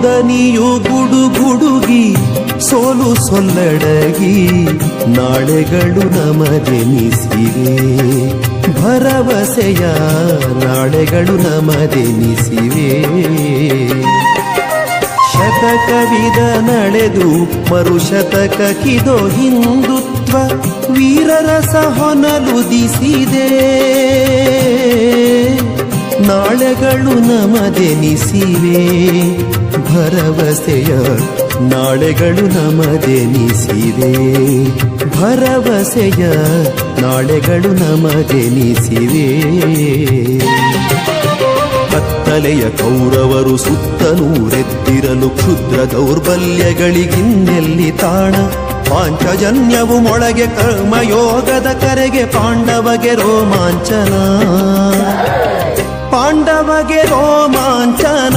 ದನಿಯು ಗುಡುಗುಡುಗಿ ಸೋಲು ಸೊಲ್ಲಡಗಿ ನಾಳೆಗಳು ನಮದೆನಿಸಿವೆ ಭರವಸೆಯ ನಾಳೆಗಳು ನಮದೆನಿಸಿವೆ ಶತಕವಿದ ನಡೆದು ಮರುಶತಕಕ್ಕಿದೋ ಹಿಂದುತ್ವ ವೀರರಸ ಹೊನಲುದಿಸಿದೆ ನಾಳೆಗಳು ನಮದೆನಿಸಿವೆ ಭರವಸೆಯ ನಾಳೆಗಳು ನಮದೆನಿಸಿವೆ ಭರವಸೆಯ ನಾಳೆಗಳು ನಮದೆನಿಸಿವೆ ಕತ್ತಲೆಯ ಕೌರವರು ಸುತ್ತಲೂರೆದ್ದಿರಲು ಕ್ಷುದ್ರ ದೌರ್ಬಲ್ಯಗಳಿಗಿನ್ನೆಲ್ಲಿ ತಾಣ ಪಾಂಚಜನ್ಯವು ಮೊಳಗೆ ಕರ್ಮಯೋಗದ ಕರೆಗೆ ಪಾಂಡವಗೆ ರೋಮಾಂಚನ ಪಾಂಡವಗೆ ರೋಮಾಂಚನ